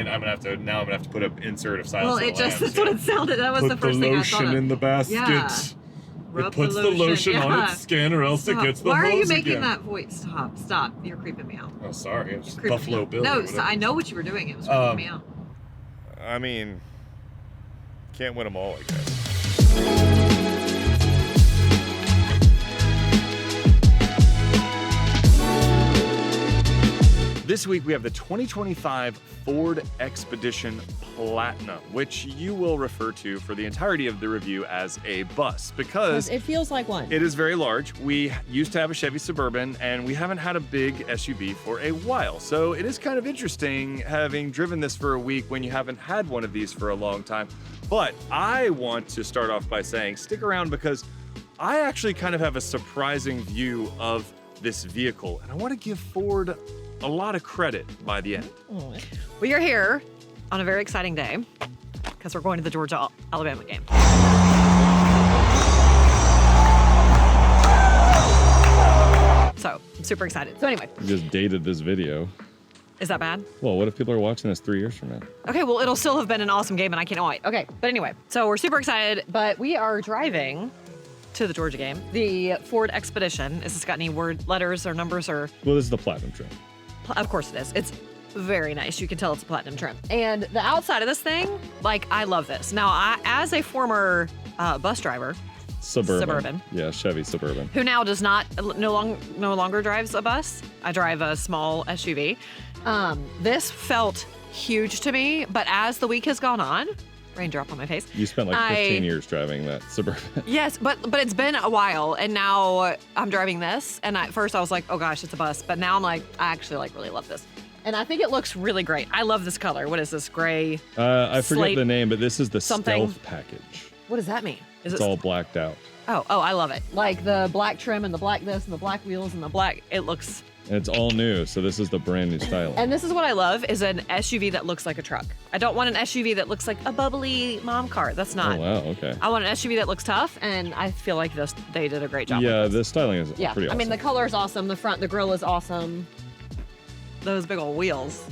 And I'm gonna have to put an insert of Silence of the Lambs. That's what it sounded. That was the first thing I thought of. Put the lotion in the basket. Yeah. It puts the lotion on its skin, or else it gets the hose. Why are you making again. that voice? Stop. You're creeping me out. Oh, sorry. It's just Buffalo Bill. No, I know what you were doing. It was creeping me out. I mean, can't win them all, I guess. This week we have the 2025 Ford Expedition Platinum, which you will refer to for the entirety of the review as a bus because it feels like one. It is very large. We used to have a Chevy Suburban and we haven't had a big SUV for a while. So it is kind of interesting having driven this for a week when you haven't had one of these for a long time. But I want to start off by saying stick around because I actually kind of have a surprising view of this vehicle and I want to give Ford a lot of credit by the end. We are here on a very exciting day because we're going to the Georgia-Alabama game. So I'm super excited. So anyway. You just dated this video. Is that bad? Well, what if people are watching this 3 years from now? Okay, well, it'll still have been an awesome game and I can't wait. Okay, but anyway, so we're super excited, but we are driving to the Georgia game. The Ford Expedition. Has this got any letters or numbers or? Well, this is the Platinum trim. Of course it is. It's very nice. You can tell it's a platinum trim. And the outside of this thing, like, I love this. Now, as a former bus driver, Suburban. Yeah, Chevy Suburban. Who now does no longer drives a bus. I drive a small SUV. This felt huge to me, but as the week has gone on, raindrop on my face. You spent like 15 years driving that Suburban. Yes, but it's been a while, and now I'm driving this, and at first I was like, oh gosh, it's a bus, but now I'm like, I actually like really love this. And I think it looks really great. I love this color. What is this, gray? I forget the name, but this is the Stealth package. What does that mean? It's all blacked out. Oh, I love it. Like the black trim and the black this and the black wheels and the black, it looks. And it's all new, so this is the brand new styling. And this is what I love, is an SUV that looks like a truck. I don't want an SUV that looks like a bubbly mom car. That's not. Oh, wow, okay. I want an SUV that looks tough, and I feel like they did a great job. Yeah, the styling is pretty awesome. I mean, the color is awesome. The front, the grille is awesome. Those big old wheels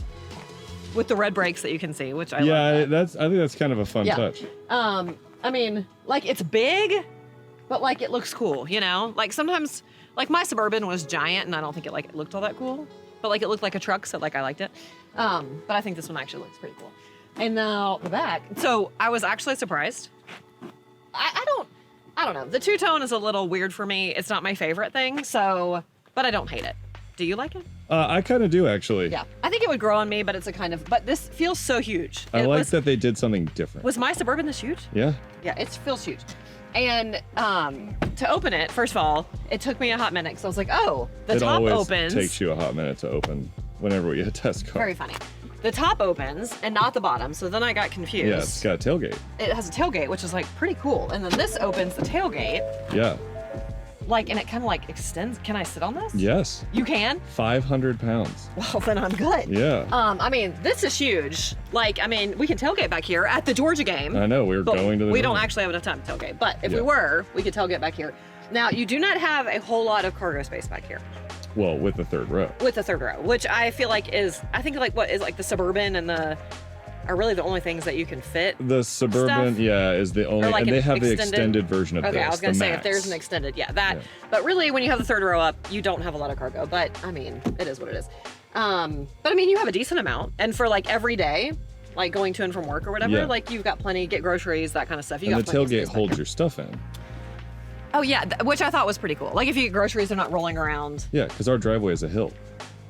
with the red brakes that you can see, which I love. Yeah, I think that's kind of a fun touch. I mean, like, it's big, but like it looks cool, you know? Like sometimes, like my Suburban was giant and I don't think it looked all that cool, but like it looked like a truck, so like I liked it. But I think this one actually looks pretty cool. And now the back. So I was actually surprised. I don't know. The two-tone is a little weird for me. It's not my favorite thing, so, but I don't hate it. Do you like it? I kind of do, actually. Yeah. I think it would grow on me, but but this feels so huge. I like that they did something different. Was my Suburban this huge? Yeah. Yeah, it feels huge. And to open it, first of all, it took me a hot minute because I was like, oh, the top opens. It always takes you a hot minute to open whenever we get a test car. Very funny. The top opens and not the bottom, so then I got confused. Yeah, it's got a tailgate. It has a tailgate, which is like pretty cool. And then this opens the tailgate. Yeah. Like, and it kind of like extends. Can I sit on this? Yes. You can? 500 pounds. Well, then I'm good. Yeah. I mean, this is huge. Like, I mean, we can tailgate back here at the Georgia game. I know, we're going to the We don't actually have enough time to tailgate, but if we were, we could tailgate back here. Now, you do not have a whole lot of cargo space back here. Well, with the third row. With the third row, which I feel like I think like what is like the Suburban and are really the only things that you can fit. The Suburban, is the only, and they have the extended version of this. Okay, I was gonna say if there's an extended, but really when you have the third row up, you don't have a lot of cargo, but I mean, it is what it is. But I mean, you have a decent amount, and for like every day, like going to and from work or whatever, like you've got plenty, get groceries, that kind of stuff. And the tailgate holds your stuff in. Oh yeah, which I thought was pretty cool. Like if you get groceries, they're not rolling around. Yeah, because our driveway is a hill.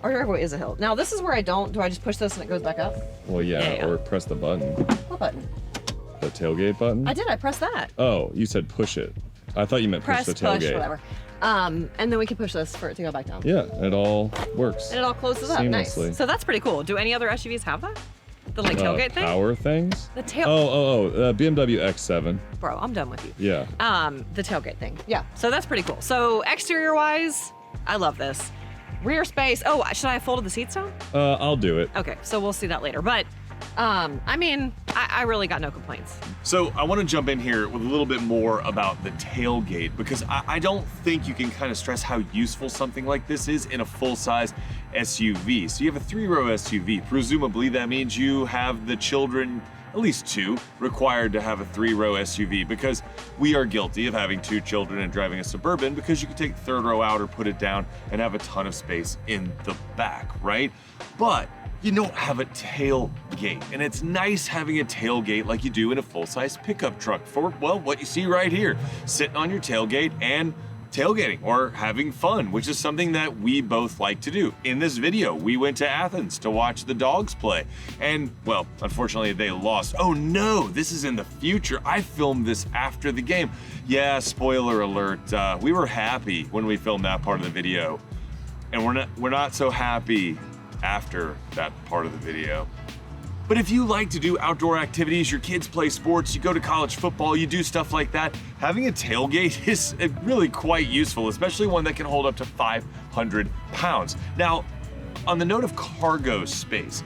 Our driveway is a hill. Now this is where do I just push this and it goes back up? Well, yeah. Or press the button. What button? The tailgate button? I pressed that. Oh, you said push it. I thought you meant push the tailgate. Push, whatever. And then we can push this for it to go back down. Yeah, it all works. And it all closes up, nice. So that's pretty cool. Do any other SUVs have that? The like tailgate thing? Power things? The tail. BMW X7. Bro, I'm done with you. Yeah. The tailgate thing. Yeah. So that's pretty cool. So exterior wise, I love this. Rear space. Oh, should I have folded the seats down? I'll do it. Okay, so we'll see that later. But I mean, I really got no complaints. So I want to jump in here with a little bit more about the tailgate, because I don't think you can kind of stress how useful something like this is in a full-size SUV. So you have a 3-row SUV. Presumably that means you have the children, at least 2, required to have a 3-row SUV, because we are guilty of having 2 children and driving a Suburban, because you can take the 3rd row out or put it down and have a ton of space in the back, right? But you don't have a tailgate, and it's nice having a tailgate like you do in a full-size pickup truck for, well, what you see right here, sitting on your tailgate and tailgating or having fun, which is something that we both like to do. In this video, we went to Athens to watch the Dawgs play, and, well, unfortunately they lost. Oh no, this is in the future. I filmed this after the game. Yeah, spoiler alert, we were happy when we filmed that part of the video, and we're not so happy after that part of the video. But if you like to do outdoor activities, your kids play sports, you go to college football, you do stuff like that, having a tailgate is really quite useful, especially one that can hold up to 500 pounds. Now, on the note of cargo space,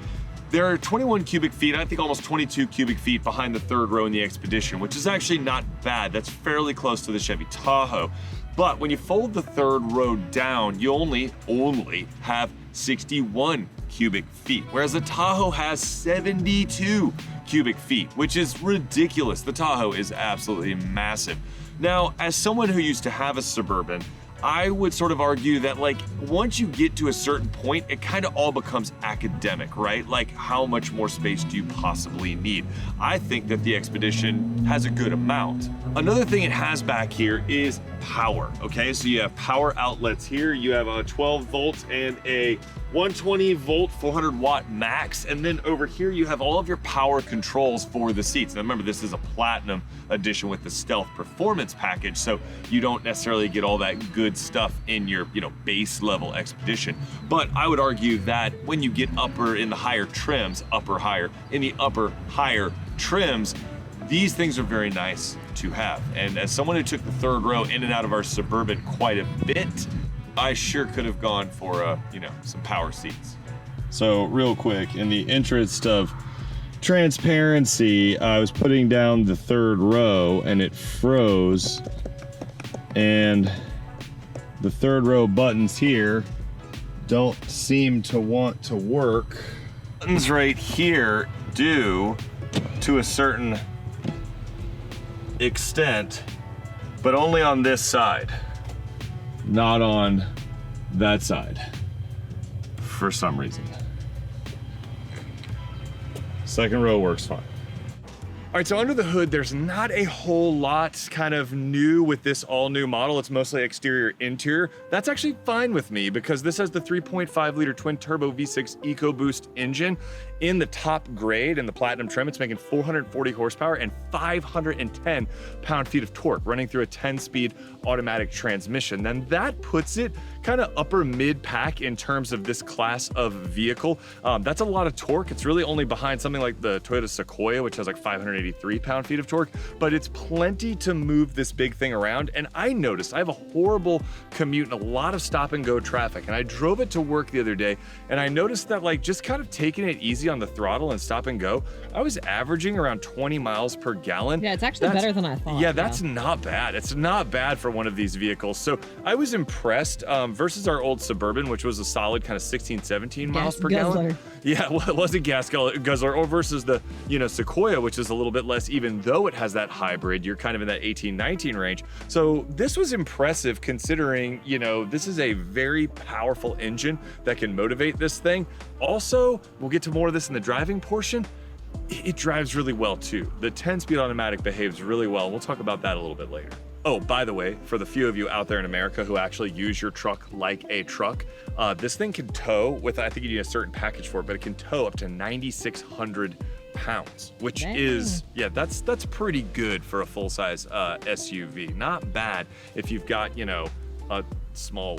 there are 21 cubic feet, I think almost 22 cubic feet behind the 3rd row in the Expedition, which is actually not bad. That's fairly close to the Chevy Tahoe. But when you fold the 3rd row down, you only have 61 cubic feet, whereas the Tahoe has 72 cubic feet, which is ridiculous. The Tahoe is absolutely massive. Now, as someone who used to have a Suburban, I would sort of argue that, like, once you get to a certain point, it kind of all becomes academic, right? Like, how much more space do you possibly need? I think that the Expedition has a good amount. Another thing it has back here is power, okay? So you have power outlets here. You have a 12 volt and a 120 volt 400 watt max, and then over here you have all of your power controls for the seats. Now remember, this is a platinum edition with the Stealth Performance package, so you don't necessarily get all that good stuff in your, base level Expedition. But I would argue that when you get upper in the higher trims, in the upper higher trims, these things are very nice to have. And as someone who took the 3rd row in and out of our Suburban quite a bit, I sure could have gone for, some power seats. So real quick, in the interest of transparency, I was putting down the 3rd row and it froze, and the 3rd row buttons here don't seem to want to work. Buttons right here do, to a certain extent, but only on this side, not on that side, for some reason. 2nd row works fine. All right, so under the hood, there's not a whole lot kind of new with this all new model. It's mostly exterior, interior. That's actually fine with me, because this has the 3.5 liter twin turbo V6 EcoBoost engine in the top grade in the platinum trim. It's making 440 horsepower and 510 pound-feet of torque running through a 10-speed automatic transmission. Then that puts it kind of upper mid-pack in terms of this class of vehicle. That's a lot of torque. It's really only behind something like the Toyota Sequoia, which has like 583 pound-feet of torque, but it's plenty to move this big thing around. And I noticed I have a horrible commute and a lot of stop and go traffic, and I drove it to work the other day, and I noticed that, like, just kind of taking it easy on the throttle and stop and go, I was averaging around 20 miles per gallon. Yeah, it's actually better than I thought. Yeah, that's not bad. It's not bad for one of these vehicles. So I was impressed versus our old Suburban, which was a solid kind of 16, 17 miles per gallon. Yeah, well, it was a gas guzzler, or versus the, Sequoia, which is a little bit less, even though it has that hybrid. You're kind of in that 18, 19 range. So this was impressive considering, this is a very powerful engine that can motivate this thing. Also, we'll get to more of this in the driving portion. It drives really well too. The 10-speed automatic behaves really well. We'll talk about that a little bit later. Oh, by the way, for the few of you out there in America who actually use your truck like a truck, this thing can tow with, I think you need a certain package for it, but it can tow up to 9,600 pounds, which is, that's pretty good for a full-size SUV. Not bad if you've got, a small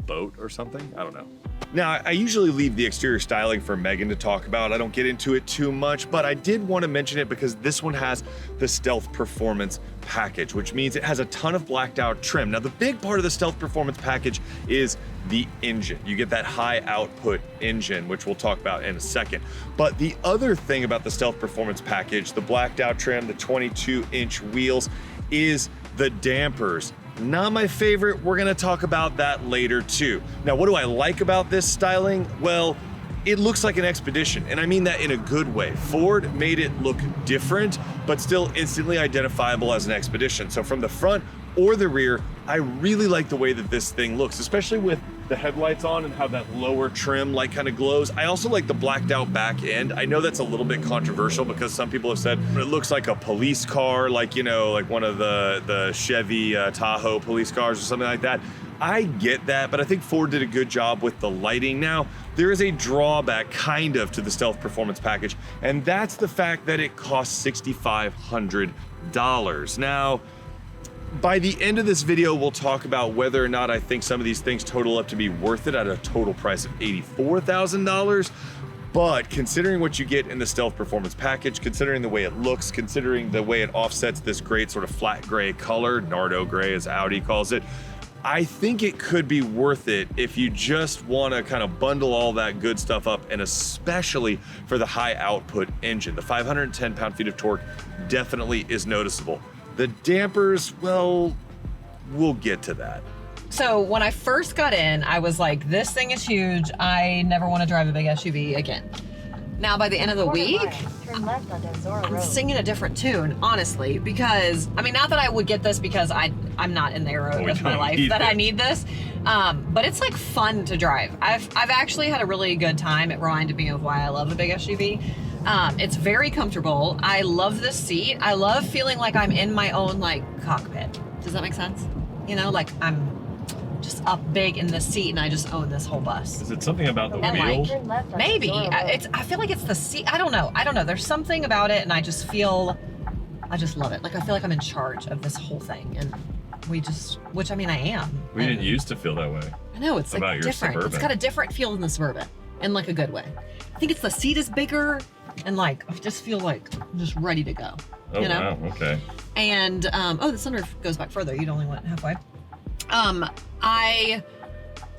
boat or something. I don't know. Now, I usually leave the exterior styling for Megan to talk about. I don't get into it too much, but I did want to mention it because this one has the Stealth Performance package, which means it has a ton of blacked out trim. Now, the big part of the Stealth Performance package is the engine. You get that high output engine, which we'll talk about in a second. But the other thing about the Stealth Performance package, the blacked out trim, the 22-inch wheels, is the dampers. Not my favorite. We're gonna talk about that later too. Now, what do I like about this styling? Well, it looks like an Expedition, and I mean that in a good way. Ford made it look different, but still instantly identifiable as an Expedition. So from the front or the rear, I really like the way that this thing looks, especially with the headlights on and how that lower trim like kind of glows. I also like the blacked out back end. I know that's a little bit controversial because some people have said it looks like a police car, like, you know, like one of the Chevy Tahoe police cars or something like that. I get that, but I think Ford did a good job with the lighting. Now, there is a drawback kind of to the Stealth Performance package, and that's the fact that it costs $6,500. Now, by the end of this video, we'll talk about whether or not I think some of these things total up to be worth it at a total price of $84,000. But considering what you get in the Stealth Performance package, considering the way it looks, considering the way it offsets this great sort of flat gray color, Nardo gray as Audi calls it, I think it could be worth it if you just want to kind of bundle all that good stuff up, and especially for the high output engine. The 510 pound-feet of torque definitely is noticeable. The dampers, well, we'll get to that. So when I first got in, I was like, this thing is huge. I never want to drive a big SUV again. Now, by the end of the week, I'm singing a different tune, honestly, because, I mean, not that I would get this because I'm not in the era of my life that I need this, but it's like fun to drive. I've actually had a really good time. It reminded me of why I love a big SUV. It's very comfortable. I love this seat. I love feeling like I'm in my own like cockpit. Does that make sense? You know, like I'm just up big in this seat and I just own this whole bus. Is it something about the wheel? Like, maybe. I feel like it's the seat. I don't know. There's something about it and I just love it. Like I feel like I'm in charge of this whole thing, and which I mean I am. We didn't used to feel that way. I know, it's like different. Suburban. It's got a different feel than the Suburban, in like a good way. I think it's the seat is bigger, and like I just feel like I'm just ready to go. Oh, you know? Wow, okay. And the sunroof goes back further. You only went halfway. I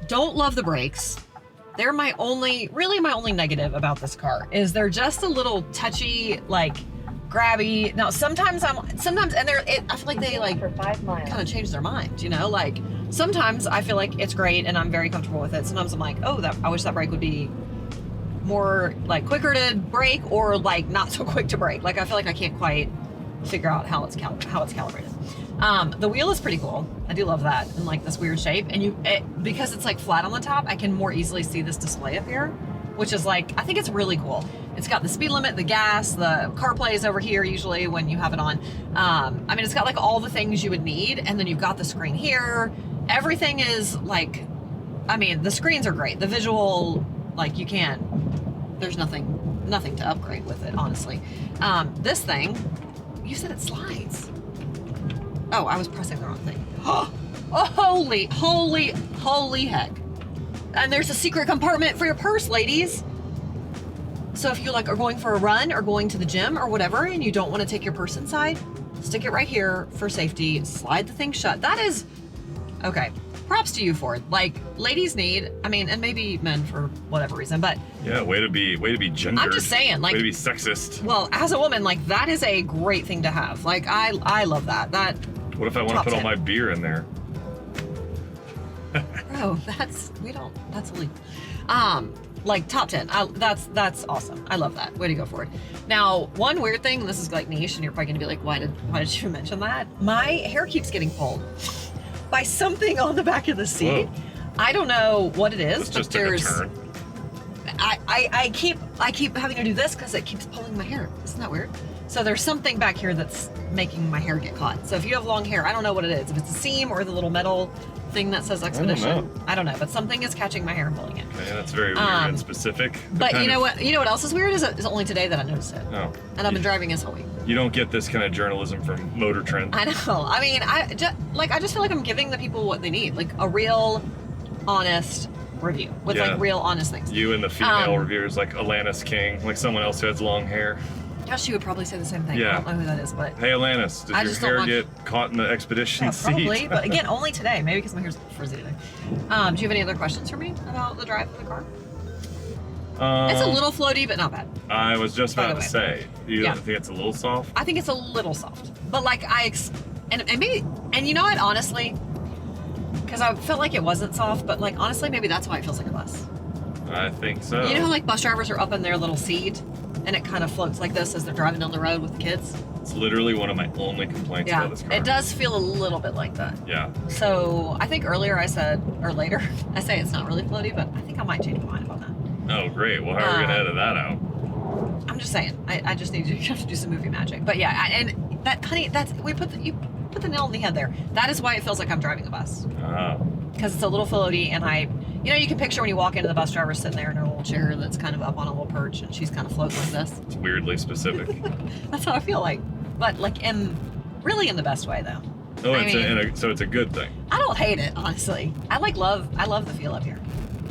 don't love the brakes. They're my only negative about this car. Is they're just a little touchy, like grabby. Now sometimes I feel like they like kind of change their mind, you know? Like sometimes I feel like it's great and I'm very comfortable with it. Sometimes I'm like, oh, I wish that brake would be more like quicker to brake or like not so quick to brake. Like I feel like I can't quite figure out how it's calibrated. The wheel is pretty cool. I do love that in like this weird shape. And because it's like flat on the top, I can more easily see this display up here, which is like, I think it's really cool. It's got the speed limit, the gas, the CarPlay is over here usually when you have it on. I mean, it's got like all the things you would need. And then you've got the screen here. Everything is like, I mean, the screens are great. The visual, like there's nothing to upgrade with it, honestly. This thing, you said it slides. Oh, I was pressing the wrong thing. Oh, holy heck. And there's a secret compartment for your purse, ladies. So if you like are going for a run or going to the gym or whatever, and you don't want to take your purse inside, stick it right here for safety, slide the thing shut. That is, okay. Props to you, Ford. Like, ladies need, I mean, and maybe men for whatever reason, but yeah, way to be gendered. I'm just saying, like, way to be sexist. Well, as a woman, like, that is a great thing to have. Like, I love that. What if I want to put all my beer in there? Bro, that's illegal. Like top 10. That's awesome. I love that. Way to go, Ford. Now, one weird thing, and this is like niche, and you're probably gonna be like, why did you mention that? My hair keeps getting pulled by something on the back of the seat. Whoa. I don't know what it is, but there's. I keep having to do this because it keeps pulling my hair. Isn't that weird? So there's something back here that's making my hair get caught. So if you have long hair, I don't know what it is. If it's a seam or the little metal thing that says Expedition, I don't know. But something is catching my hair and pulling it. Okay, that's very weird and specific. But you know what else is weird? Is only today that I noticed it. Oh. And I've been driving this whole week. You don't get this kind of journalism from Motor Trend. I know. I mean, I just feel like I'm giving the people what they need, like a real, honest review with Yeah. like real honest things. You and the female reviewers, like Alanis King, like someone else who has long hair. Yeah, she would probably say the same thing. Yeah. I don't know who that is, but Hey, Alanis, I did just your don't hair want- get caught in the expedition yeah, seat? probably. But again, only today. Maybe because my hair's frizzy today. Do you have any other questions for me about the drive of the car? It's a little floaty, but not bad. I was just By about the to way. say, you Yeah. don't think it's a little soft? I think it's a little soft, but like and maybe, and you know what? Honestly, because I felt like it wasn't soft, but like honestly, maybe that's why it feels like a bus. I think so. You know how like bus drivers are up in their little seat, and it kind of floats like this as they're driving down the road with the kids. It's literally one of my only complaints Yeah, about this car. it does feel a little bit like that. Yeah. So I think earlier I said, or later, I say it's not really floaty, but I think I might change my mind about that. Oh, great. Well, how are we going to edit that out? I'm just saying, I just need to, you have to do some movie magic. But yeah, and that, honey, you put the nail on the head there. That is why it feels like I'm driving a bus. Ah. Because it's a little floaty, and you can picture when you walk into the bus driver sitting there in her little chair that's kind of up on a little perch, and she's kind of floating like this. It's weirdly specific. That's how I feel like. But like really in the best way though. Oh, so it's a good thing. I don't hate it, honestly. I love the feel up here.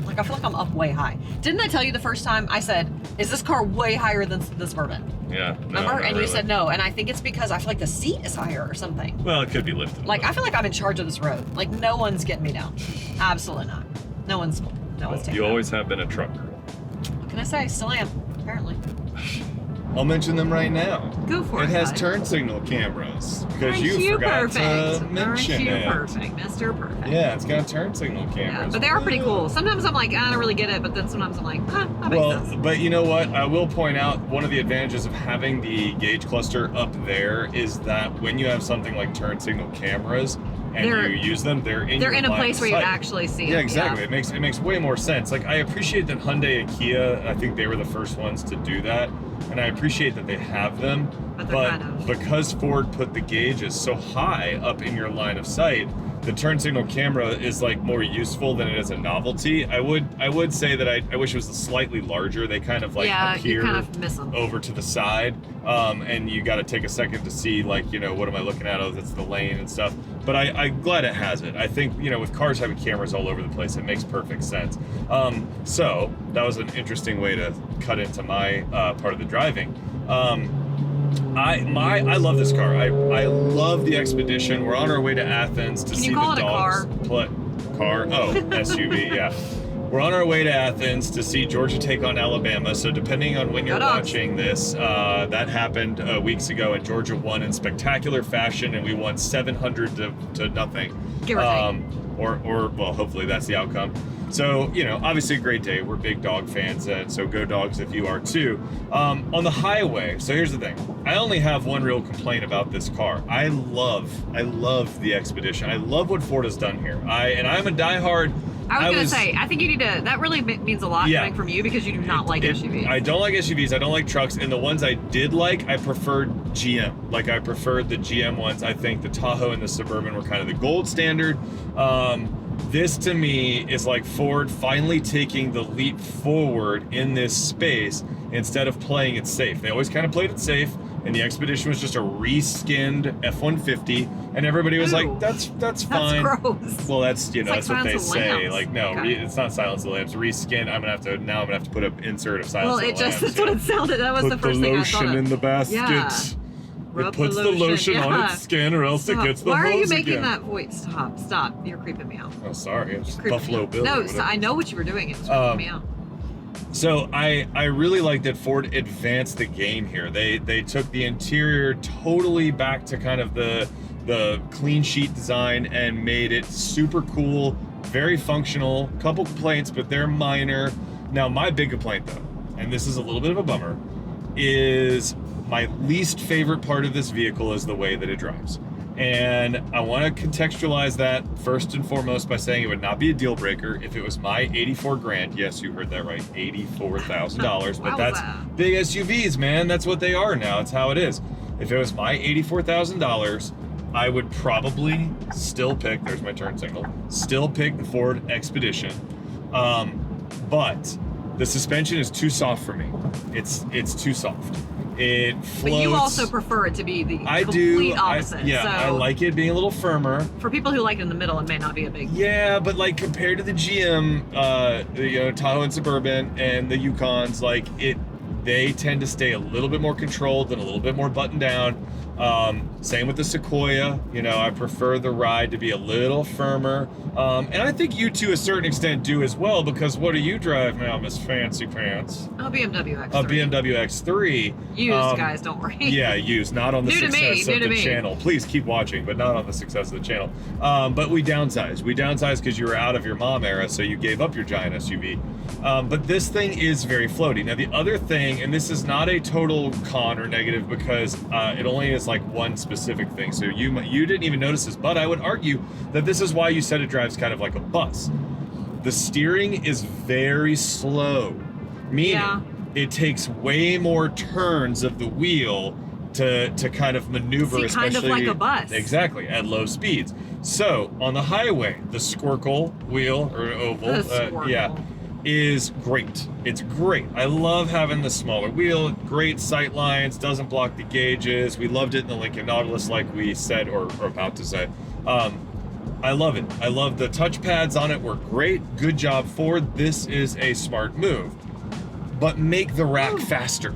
Like I feel like I'm up way high. Didn't I tell you the first time I said, is this car way higher than the Suburban? Yeah. No, Remember? not And really. you said no. And I think it's because I feel like the seat is higher or something. Well, it could be lifted. Like I feel like I'm in charge of this road. Like no one's getting me down. Absolutely not. No one's taking You me always have been a truck girl. down. What can I say? Still am, apparently. I'll mention them right now. Go for It it. has bud. turn signal cameras because Aren't you forgot perfect? to mention Aren't you it. perfect, Mr. Perfect? Yeah, it's got turn signal cameras. Yeah, but they are pretty cool. Sometimes I'm like, I don't really get it, but then sometimes I'm like, that makes Well, sense. but you know what? I will point out one of the advantages of having the gauge cluster up there is that when you have something like turn signal cameras and They're- you use them, they're in They're your in a line place of where you sight. actually see Yeah, it. exactly. It makes way more sense. Like I appreciate that Hyundai and Kia, I think they were the first ones to do that, and I appreciate that they have them. But they're kind of- because Ford put the gauges so high up in your line of sight, the turn signal camera is like more useful than it is a novelty. I would say that I wish it was slightly larger. They kind of like Yeah, appear you kind of miss them. over to the side, and you got to take a second to see, like, what am I looking at? Oh, that's the lane and stuff. But I'm glad it has it. I think, with cars having cameras all over the place, it makes perfect sense. So that was an interesting way to cut into my part of the driving. I love this car. I love the Expedition. We're on our way to Athens to Can see you call the it a Dawgs car? Car? Oh, SUV, yeah. We're on our way to Athens to see Georgia take on Alabama. So depending on when you're Go Dogs. watching this, that happened weeks ago, and Georgia won in spectacular fashion, and we won 700 to nothing. Give or take. Or well, hopefully that's the outcome. So, obviously a great day. We're big dog fans, and so go Dogs if you are too. On the highway, so here's the thing. I only have one real complaint about this car. I love the Expedition. I love what Ford has done here. I'm a diehard. I was going to say, I think you need to, that really means a lot Yeah. coming from you because you do not like SUVs. I don't like SUVs. I don't like trucks. And the ones I did like, I preferred GM. Like, I preferred the GM ones. I think the Tahoe and the Suburban were kind of the gold standard. This, to me, is like Ford finally taking the leap forward in this space instead of playing it safe. They always kind of played it safe, and the Expedition was just a reskinned F-150, and everybody was Ooh. like, that's fine. That's gross. Well, that's like that's what they Silence of the say. Lambs. Like, no, Okay. it's not Silence of the Lambs. Reskin. I'm gonna have to put an insert of Silence Well, of the it just, Lambs. that's what it sounded. That was the first thing I thought of. the basket. Yeah. It Rub puts the lotion on yeah. its skin, or else it Stop. gets the Why are you hose making again. that voice? Stop. You're creeping me out. Oh, sorry. It's Creeping Buffalo me out. Bill. No, or whatever. I know what you were doing. It was creeping me out. So I really like that Ford advanced the game here. They took the interior totally back to kind of the clean sheet design and made it super cool, very functional. Couple complaints, but they're minor. Now my big complaint though, and this is a little bit of a bummer, is my least favorite part of this vehicle is the way that it drives. And I want to contextualize that first and foremost by saying it would not be a deal breaker if it was my 84 grand. Yes, you heard that right, $84,000. But that's Wowza. big SUVs, man. That's what they are now. It's how it is. If it was my $84,000, I would probably still pick, there's my turn signal, still pick the Ford Expedition. But the suspension is too soft for me. It's too soft. It floats. But you also prefer it to be the I complete do. opposite. So I like it being a little firmer. For people who like it in the middle, it may not be a big. Yeah, but like compared to the GM, Tahoe and Suburban and the Yukons, like they tend to stay a little bit more controlled and a little bit more buttoned down. Same with the Sequoia. I prefer the ride to be a little firmer. And I think you to a certain extent do as well, because what do you drive now, Miss Fancy Pants? A BMW X3. A BMW X3. Used, guys, don't worry. Yeah, used. Not on the success of the channel. Please keep watching, but not on the success of the channel. But we downsized. We downsized because you were out of your mom era, so you gave up your giant SUV. But this thing is very floaty. Now, the other thing, and this is not a total con or negative because it only is like one specific thing. So you didn't even notice this, but I would argue that this is why you said it drives kind of like a bus. The steering is very slow, meaning it takes way more turns of the wheel to kind of maneuver, especially kind of like a bus. Exactly, at low speeds. So on the highway, the Squircle wheel or oval, is great. It's great. I love having the smaller wheel, great sight lines, doesn't block the gauges. We loved it in the Lincoln Nautilus, like we said, or about to say. I love it. I love the touch pads on it, were great. Good job, Ford. This is a smart move. But make the rack faster.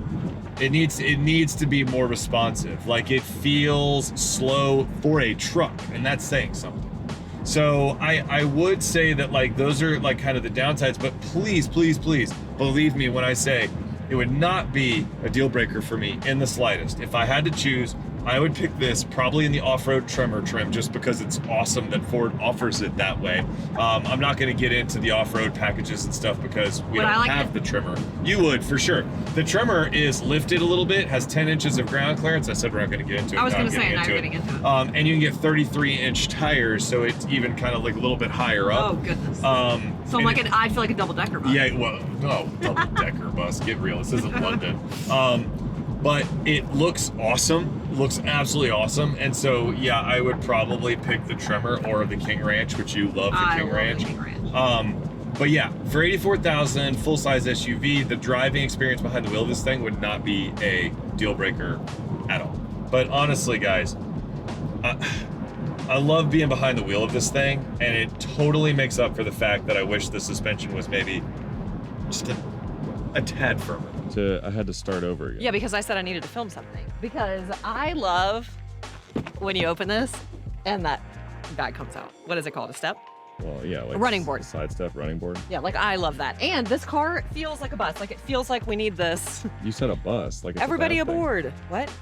It needs to be more responsive. Like, it feels slow for a truck, and that's saying something. So I would say that, like, those are like kind of the downsides, but please, please, please believe me when I say it would not be a deal breaker for me in the slightest. If I had to choose, I would pick this probably in the off-road trim just because it's awesome that Ford offers it that way. I'm not going to get into the off-road packages and stuff because we don't have the trimmer. You would, for sure. The trimmer is lifted a little bit, has 10 inches of ground clearance. I said we're not going to get into it. I was going to say, now you're getting into it. And you can get 33-inch tires, so it's even kind of like a little bit higher up. Oh, goodness. So I feel like a double-decker bus. Yeah, well, no, double-decker bus. Get real. This isn't London. But it looks awesome. It looks absolutely awesome. And so, yeah, I would probably pick the Tremor or the King Ranch, which you love the King Ranch. The King Ranch. But yeah, for $84,000, full-size SUV, the driving experience behind the wheel of this thing would not be a deal breaker at all. But honestly, guys, I love being behind the wheel of this thing, and it totally makes up for the fact that I wish the suspension was maybe just a tad firmer. I had to start over again. Yeah, because I said I needed to film something. Because I love when you open this and that comes out. What is it called? A step? Well, yeah, like a running board. Side step, running board. Yeah, like I love that. And this car feels like a bus. Like it feels like we need this. You said a bus. Like it's everybody a bad aboard. Thing. What?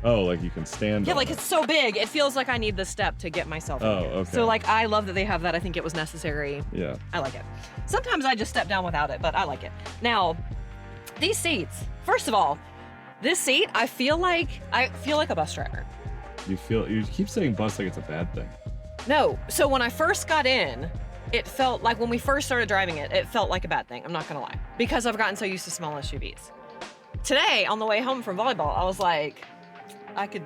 Oh, like you can stand. Yeah, like it's so big. It feels like I need this step to get myself. Oh, okay. So like I love that they have that. I think it was necessary. Yeah. I like it. Sometimes I just step down without it, but I like it. Now, these seats. First of all, this seat, I feel like a bus driver. You keep saying bus like it's a bad thing. No. So when I first got in, it felt like when we first started driving it, it felt like a bad thing. I'm not gonna lie, because I've gotten so used to small SUVs. Today, on the way home from volleyball, I was like, I could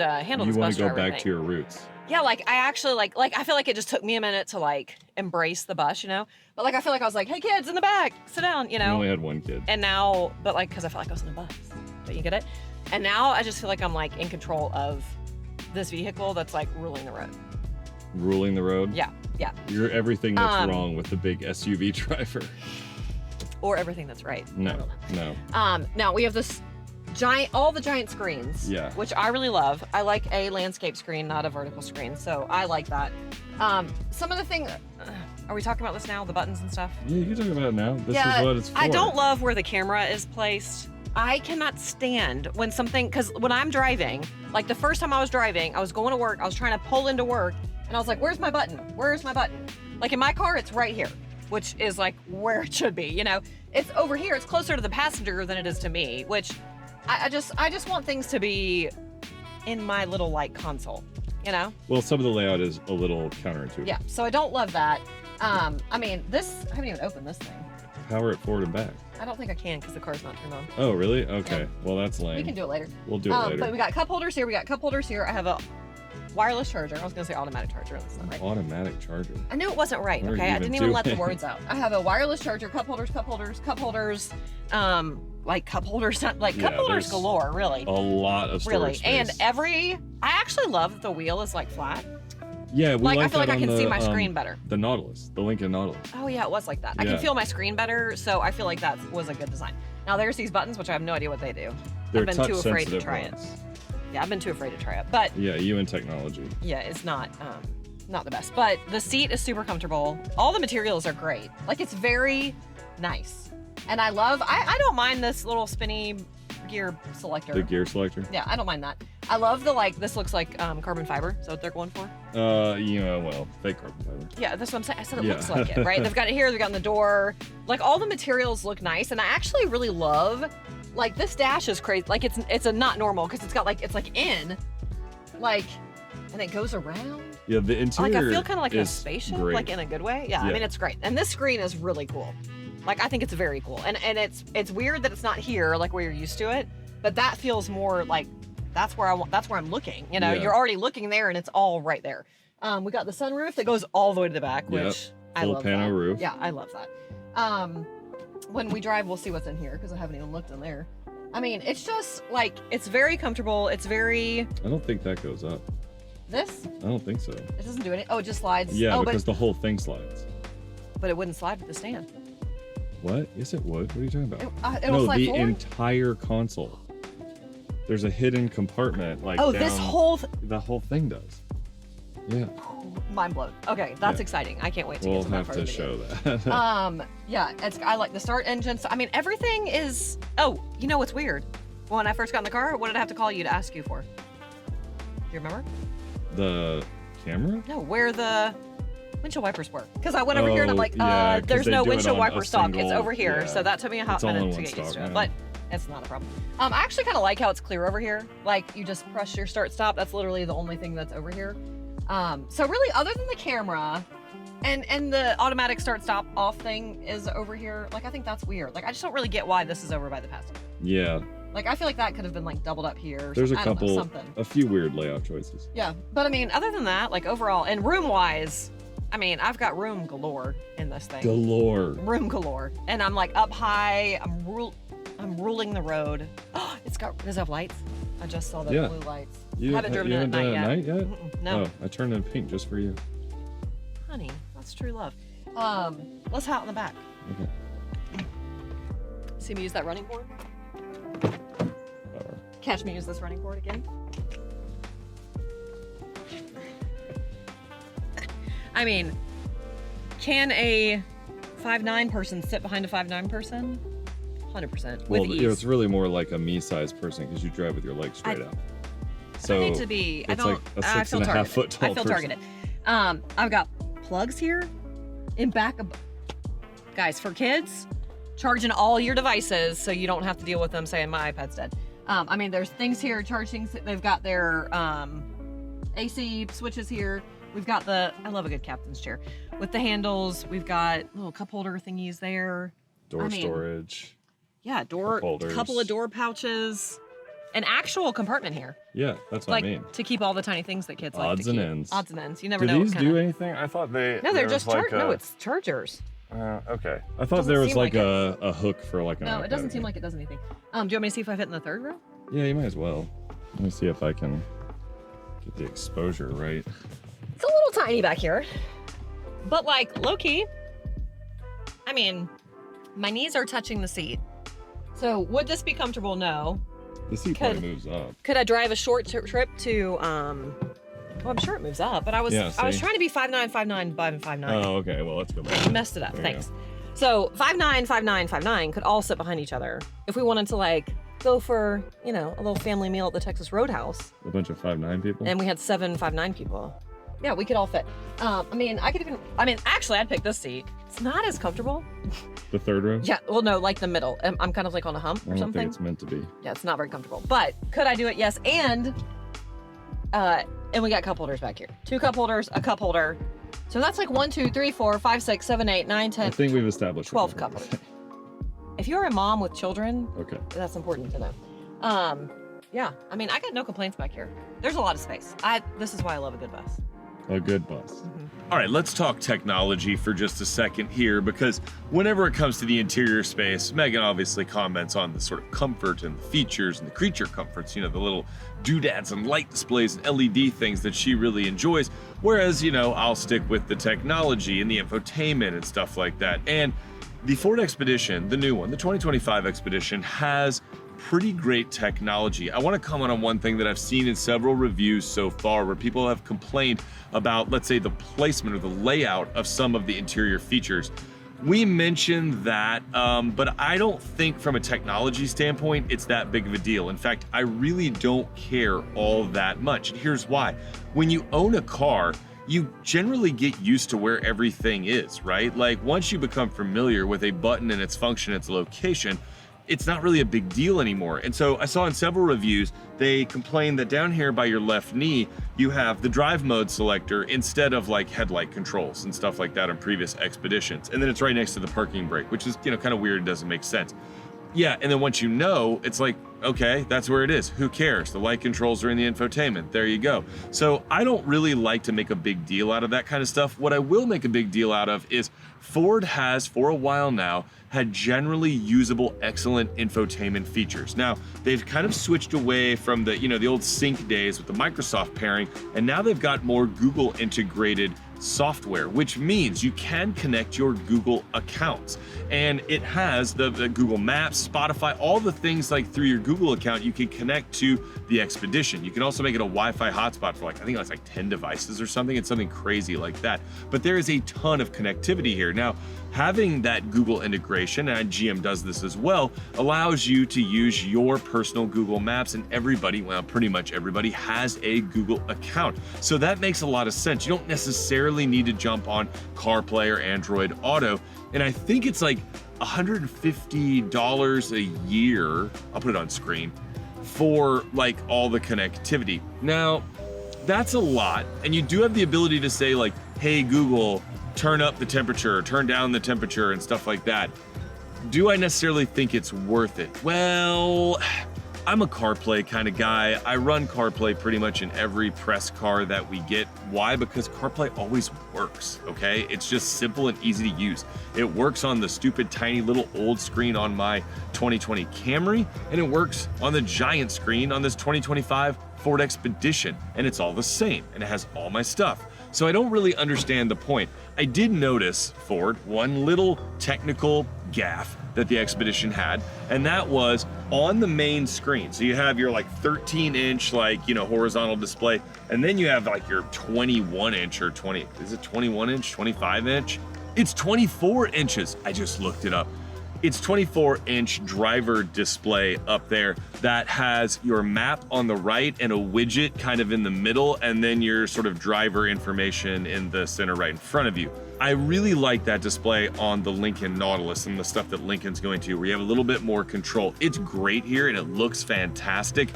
handle this bus driver thing. You want to go back to your roots. Yeah, like I actually like I feel like it just took me a minute to like embrace the bus, you know? But like I feel like I was like, hey kids in the back, sit down, you know? You only had one kid. And now, but like, because I felt like I was in a bus. But you get it? And now I just feel like I'm like in control of this vehicle that's like ruling the road. Ruling the road? Yeah, yeah. You're everything that's wrong with the big SUV driver. Or everything that's right. No. Now we have this all the giant screens, yeah, which I really love. I like a landscape screen, not a vertical screen, so I like that. Some of the things, are we talking about this now, the buttons and stuff? Yeah, you can talk about it now. This is what it's for. I don't love where the camera is placed. I cannot stand when because when I'm driving, like the first time I was driving, I was going to work, I was trying to pull into work, and I was like, where's my button? Where's my button? Like in my car, it's right here, which is like where it should be, you know? It's over here, it's closer to the passenger than it is to me, which I just want things to be in my little like console, you know? Well, some of the layout is a little counterintuitive. Yeah, so I don't love that. I mean, I haven't even opened this thing. Power it forward and back. I don't think I can because the car's not turned on. Oh, really? Okay. Yeah. Well, that's lame. We can do it later. We'll do it later. But we got cup holders here. We got cup holders here. I have a wireless charger. I was gonna say automatic charger. That's not right. Automatic charger. I knew it wasn't right. What are Okay, you I didn't even let the doing? words out. I have a wireless charger, cup holders, like cup holders there's galore, really. A lot of storage Really, and space. I actually love that the wheel is like flat. Yeah, we Like, I like feel like that I can on see the, my screen better. The Nautilus, the Lincoln Nautilus. Oh yeah, it was like that. I can Yeah. feel my screen better, so I feel like that was a good design. Now there's these buttons, which I have no idea what they do. They're I've been touch too afraid to sensitive try ones. it. Yeah, I've been too afraid to try it, but Yeah, you and technology. yeah, it's not the best. But the seat is super comfortable. All the materials are great. Like, it's very nice, and I don't mind this little spinny gear selector. The gear selector. Yeah, I don't mind that. I love this looks like carbon fiber. Is that what they're going for? Fake carbon fiber. Yeah, that's what I'm saying. I said it Yeah. looks like it, right? They've got it here, they've got it in the door. Like, all the materials look nice, and I actually really love, like, this dash is crazy. Like, it's a not normal, because it's got, like, it's like in, like, and it goes around. Yeah, the interior Like, I feel kind of like a is spaceship, great. like in a good way. Yeah, I Yeah. mean, it's great. And this screen is really cool. Like, I think it's very cool. And it's weird that it's not here, like where you're used to it, but that feels more like that's where I'm looking. You know, Yeah. you're already looking there, and it's all right there. We got the sunroof that goes all the way to the back, Yep. which I Full love. pano that. roof. Yeah, I love that. When we drive, we'll see what's in here, because I haven't even looked in there. I mean, it's just like, it's very comfortable. It's very, I don't think that goes up. this, I don't think so. it doesn't do anything. Oh, it just slides. Yeah, Oh, because the whole thing slides. but it wouldn't slide with the stand. What? Yes, it would. What are you talking about? It'll No, slide the forward? entire console. There's a hidden compartment, like Oh, down, this whole the whole thing does. Yeah, mind blown. Okay, that's Yeah. exciting. I can't wait to we'll get to that have part to of the video. show that. Yeah, I like the start engine. So, I mean, everything is. Oh, you know what's weird? When I first got in the car, what did I have to call you to ask you for? Do you remember? The camera? No, where the windshield wipers were. Because I went over here and I'm Oh, like, yeah, 'cause there's they no do it windshield on wiper a stock. It's single- over here. yeah. So that took me a hot It's all in minute to one get used to stock it. now. But it's not a problem. I actually kind of like how it's clear over here. Like, you just press your start stop. That's literally the only thing that's over here. So really, other than the camera and the automatic start stop off thing is over here, like, I think that's weird. Like, I just don't really get why this is over by the passenger. Yeah, Like, I feel like that could have been like doubled up here. Or there's a something. I don't know, couple, something. a few weird layout choices. Yeah, but I mean, other than that, like, overall and room wise, I mean, I've got room galore in this thing. Galore. Room galore, and I'm like up high. I'm ruling the road. Does it have lights? I just saw the Yeah. blue lights. You haven't driven it at done night yet. yet? Mm-mm, no, Oh, I turned it pink just for you. honey, that's true love. Let's hop in the back. Okay. See me use that running board. Or- Catch me use this running board again. I mean, can a 5'9" person sit behind a 5'9" person? 100% with Well, ease. it's really more like a me-sized person because you drive with your legs straight out. I don't need to be. I it's don't. like a I feel 6.5 targeted. foot tall I feel person. targeted. I've got plugs here in back of. Guys, for kids, charging all your devices so you don't have to deal with them saying my iPad's dead. I mean, there's things here charging. They've got their AC switches here. We've got I love a good captain's chair with the handles. We've got little cup holder thingies there. Door storage. Yeah, door. Cup holders. Couple of door pouches. An actual compartment here. Yeah, that's what Like, I mean. to keep all the tiny things that kids like to Odds and keep. ends. Odds and ends. You never Do know. these what kinda... do anything? I thought they. No, they're there just was like No, it's chargers. Okay. I thought Doesn't there was seem like like a hook for like an No, it iPad doesn't or seem like it does anything. Do you want me to see if I fit in the third row? Yeah, you might as well. Let me see if I can get the exposure right. It's a little tiny back here, but like low key. I mean, my knees are touching the seat. So would this be comfortable? No. The seat Could- probably moves up. Could I drive a short trip to? Well, I'm sure it moves up, but I was see? trying to be 5'9", 5'9", 5'9". Oh, okay. Well, let's go back. Messed it up. There you Thanks. So 5'9", 5'9", 5'9" could all sit behind each other if we wanted to like go for a little family meal at the Texas Roadhouse, A bunch of 5'9" people. and we had 7 5'9" people. Yeah, we could all fit. I mean, actually, I'd pick this seat. It's not as comfortable. The third row. Yeah, well, no, like the middle. I'm kind of like on a hump I or don't something. think it's meant to be. Yeah, it's not very comfortable. But could I do it? Yes. And we got cup holders back here. 2 cup holders, a cup holder. So that's like 1, 2, 3, 4, 5, 6, 7, 8, 9, 10. I think we've established 12 cup holders. If you're a mom with children, Okay. that's important to know. Yeah, I mean, I got no complaints back here. There's a lot of space. This is why I love a good bus. A good bus. All right, let's talk technology for just a second here, because whenever it comes to the interior space, Megan obviously comments on the sort of comfort and the features and the creature comforts, the little doodads and light displays and LED things that she really enjoys. Whereas, I'll stick with the technology and the infotainment and stuff like that. And the Ford Expedition, the new one, the 2025 Expedition, has pretty great technology. I want to comment on one thing that I've seen in several reviews so far where people have complained about, let's say, the placement or the layout of some of the interior features. We mentioned that, but I don't think from a technology standpoint, it's that big of a deal. In fact, I really don't care all that much. And here's why. When you own a car, you generally get used to where everything is, right? Like once you become familiar with a button and its function, its location, it's not really a big deal anymore. And so I saw in several reviews, they complained that down here by your left knee, you have the drive mode selector instead of like headlight controls and stuff like that on previous Expeditions. And then it's right next to the parking brake, which is, kind of weird and doesn't make sense. Yeah, and then once you know, it's like, okay, that's where it is. Who cares? The light controls are in the infotainment. There you go. So I don't really like to make a big deal out of that kind of stuff. What I will make a big deal out of is Ford has, for a while now, had generally usable, excellent infotainment features. Now, they've kind of switched away from the, the old sync days with the Microsoft pairing, and now they've got more Google integrated software, which means you can connect your Google accounts. And it has the Google Maps, Spotify, all the things like through your Google account, you can connect to the Expedition. You can also make it a Wi-Fi hotspot for I think it's like 10 devices or something. It's something crazy like that. But there is a ton of connectivity here. Now, having that Google integration, and GM does this as well, allows you to use your personal Google Maps, and everybody, well, pretty much everybody has a Google account. So that makes a lot of sense. You don't necessarily need to jump on CarPlay or Android Auto. And I think it's like $150 a year, I'll put it on screen, for like all the connectivity. Now, that's a lot. And you do have the ability to say like, hey, Google, turn up the temperature, turn down the temperature and stuff like that. Do I necessarily think it's worth it? Well, I'm a CarPlay kind of guy. I run CarPlay pretty much in every press car that we get. Why? Because CarPlay always works, okay? It's just simple and easy to use. It works on the stupid tiny little old screen on my 2020 Camry, and it works on the giant screen on this 2025 Ford Expedition, and it's all the same, and it has all my stuff. So I don't really understand the point. I did notice, Ford, one little technical gaffe that the Expedition had, and that was on the main screen. So you have your like 13-inch horizontal display, and then you have like your 21-inch or 20, is it 21-inch, 25-inch? It's 24 inches. I just looked it up. It's 24-inch driver display up there that has your map on the right and a widget kind of in the middle, and then your sort of driver information in the center right in front of you. I really like that display on the Lincoln Nautilus and the stuff that Lincoln's going to, where you have a little bit more control. It's great here and it looks fantastic,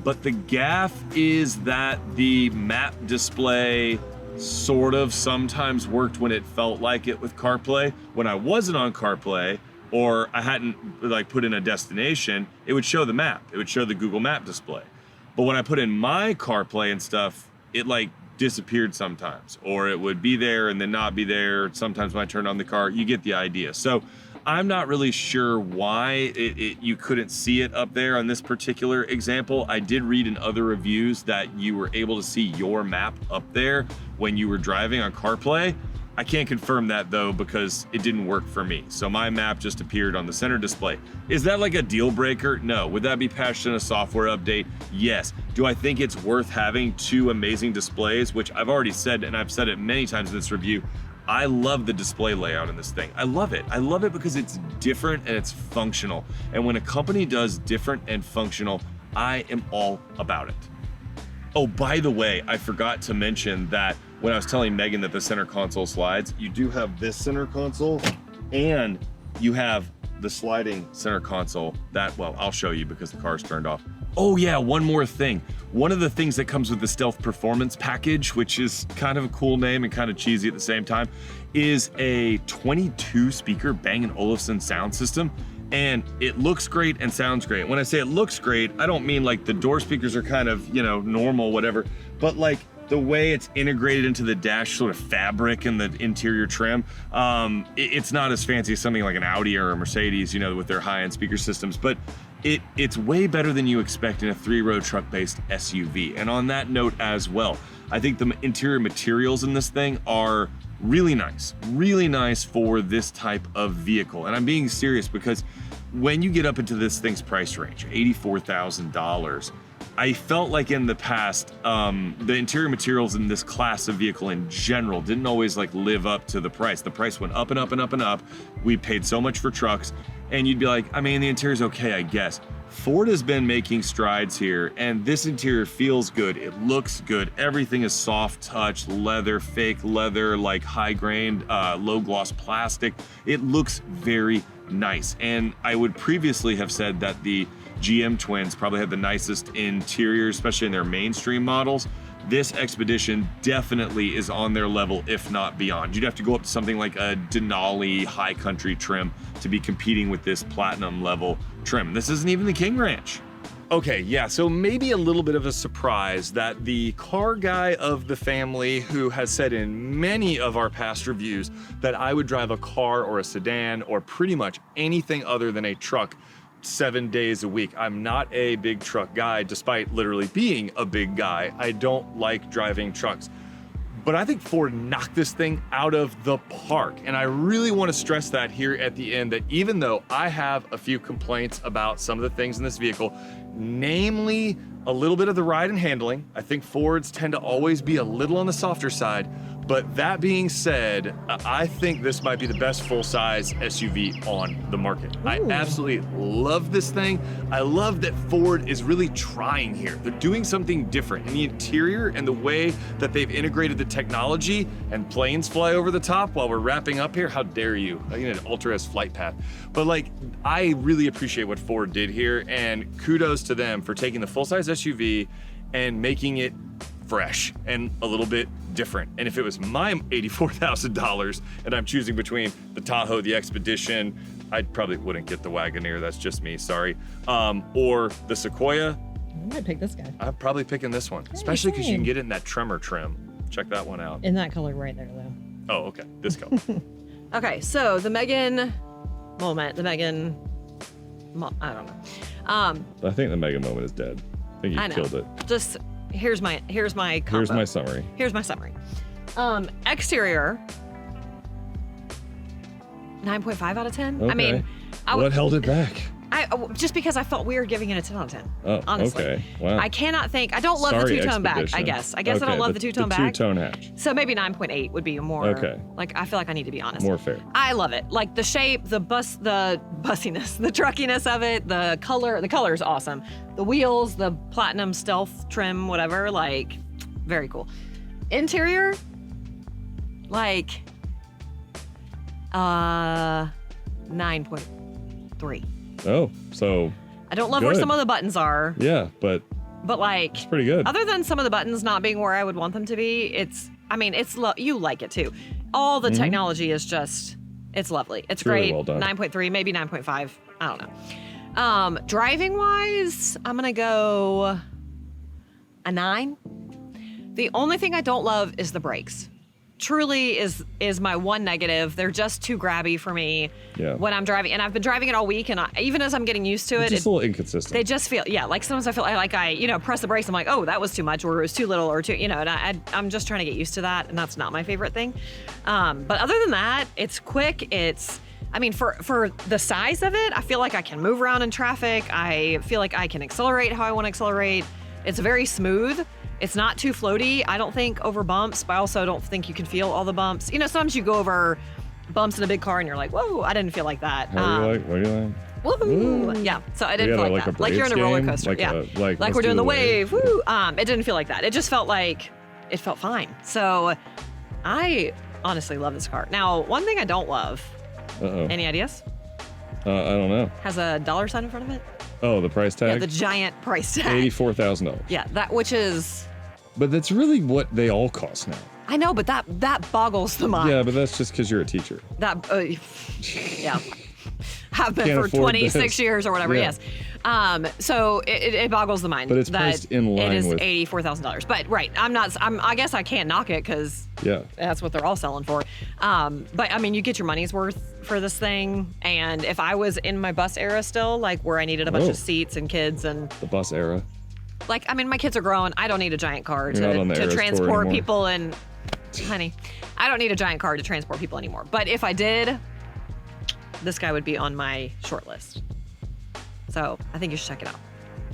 but the gaffe is that the map display sort of sometimes worked when it felt like it with CarPlay. When I wasn't on CarPlay, or I hadn't put in a destination, it would show the map. It would show the Google Map display. But when I put in my CarPlay and stuff, it disappeared sometimes, or it would be there and then not be there. Sometimes when I turned on the car, you get the idea. So I'm not really sure why you couldn't see it up there on this particular example. I did read in other reviews that you were able to see your map up there when you were driving on CarPlay. I can't confirm that though, because it didn't work for me. So my map just appeared on the center display. Is that like a deal breaker? No. Would that be patched in a software update? Yes. Do I think it's worth having two amazing displays, which I've already said, and I've said it many times in this review. I love the display layout in this thing. I love it. I love it because it's different and it's functional. And when a company does different and functional, I am all about it. Oh, by the way, I forgot to mention that when I was telling Megan that the center console slides, you do have this center console and you have the sliding center console that, well, I'll show you because the car's turned off. Oh yeah, one more thing. One of the things that comes with the Stealth Performance package, which is kind of a cool name and kind of cheesy at the same time, is a 22 speaker Bang & Olufsen sound system. And it looks great and sounds great. When I say it looks great, I don't mean like the door speakers are kind of, you know, normal, whatever, but like the way it's integrated into the dash sort of fabric and the interior trim, it's not as fancy as something like an Audi or a Mercedes, you know, with their high-end speaker systems, but it's way better than you expect in a 3-row truck-based SUV. And on that note as well, I think the interior materials in this thing are really nice for this type of vehicle. And I'm being serious because when you get up into this thing's price range, $84,000, I felt like in the past, the interior materials in this class of vehicle in general didn't always like live up to the price. The price went up and up and up and up. We paid so much for trucks, and you'd be like, I mean, the interior's okay, I guess. Ford has been making strides here, and this interior feels good. It looks good. Everything is soft touch, leather, fake leather, like high grained, low gloss plastic. It looks very nice. And I would previously have said that the GM twins probably had the nicest interior, especially in their mainstream models. This Expedition definitely is on their level, if not beyond. You'd have to go up to something like a Denali High Country trim to be competing with this platinum level trim. This isn't even the King Ranch. Okay, yeah, so maybe a little bit of a surprise that the car guy of the family, who has said in many of our past reviews that I would drive a car or a sedan or pretty much anything other than a truck 7 days a week. I'm not a big truck guy, despite literally being a big guy. I don't like driving trucks. But I think Ford knocked this thing out of the park. And I really want to stress that here at the end, that even though I have a few complaints about some of the things in this vehicle, namely a little bit of the ride and handling, I think Fords tend to always be a little on the softer side. But that being said, I think this might be the best full-size SUV on the market. Ooh. I absolutely love this thing. I love that Ford is really trying here. They're doing something different in the interior and the way that they've integrated the technology, and planes fly over the top while we're wrapping up here. How dare you? I need an Ultra-S flight path. But like, I really appreciate what Ford did here, and kudos to them for taking the full-size SUV and making it fresh and a little bit different. And if it was my $84,000 and I'm choosing between the Tahoe, the Expedition, I probably wouldn't get the Wagoneer, that's just me, sorry, or the Sequoia. I might pick this guy. I'm probably picking this one, especially because you can get it in that Tremor trim. Check that one out. In that color right there, though. Oh, okay, this color. Okay, so the Megan moment, I don't know. I think the Megan moment is dead. I think you killed it. Just here's my combo. Here's my summary. Exterior, 9.5 out of 10. Okay. I mean, what held it back? Just because I felt weird giving it a 10 out of 10. Oh, honestly. okay. Wow. I cannot think. I don't love the two-tone back, I guess. I don't love the two-tone back. The two-tone hatch. So maybe 9.8 would be more. Okay. Like, I feel like I need to be honest. More fair. I love it. Like the shape, the bussiness, the truckiness of it, the color. The color is awesome. The wheels, the platinum stealth trim, whatever. Like, very cool. Interior, like, 9.3. Oh, so I don't love where some of the buttons are. Yeah, but like, it's pretty good. Other than some of the buttons not being where I would want them to be, you like it too. All the technology is just, it's lovely. It's great. Really well done. 9.3, maybe 9.5. I don't know. Driving wise, I'm gonna go a 9. The only thing I don't love is the brakes. Truly is my one negative. They're just too grabby for me when I'm driving. And I've been driving it all week, and even as I'm getting used to it, it's just a little inconsistent. They just feel, like sometimes I feel like I press the brakes, I'm like, oh, that was too much, or it was too little, or too, and I'm just trying to get used to that, and that's not my favorite thing. But other than that, it's quick. For the size of it, I feel like I can move around in traffic. I feel like I can accelerate how I want to accelerate. It's very smooth. It's not too floaty, I don't think, over bumps, but I also don't think you can feel all the bumps. Sometimes you go over bumps in a big car and you're like, whoa, I didn't feel like that. What do you like? Woohoo! Yeah, so I didn't feel like that. Like you're in a roller coaster. Like we're doing the wave. Woo! It didn't feel like that. It just felt like, it felt fine. So I honestly love this car. Now, one thing I don't love, any ideas? I don't know. Has a $sign in front of it. Oh, the price tag? Yeah, the giant price tag. $84,000. Yeah, which is... But that's really what they all cost now. I know, but that boggles the mind. Yeah, but that's just because you're a teacher. Yeah. have been Can't for afford 26 this. years or whatever. Yeah. Yes. So it boggles the mind. But it's that priced in line it is with- $84,000. But right, I guess I can't knock it because Yeah. that's what they're all selling for. But I mean, you get your money's worth for this thing. And if I was in my bus era still, like where I needed a bunch Oh. of seats and kids and The bus era. like, I mean, my kids are grown. I don't need a giant car You're not on the to Eras tour transport anymore. people. And honey, I don't need a giant car to transport people anymore. But if I did, this guy would be on my short list. So I think you should check it out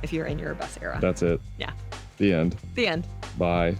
if you're in your bus era. That's it. Yeah. The end. The end. Bye.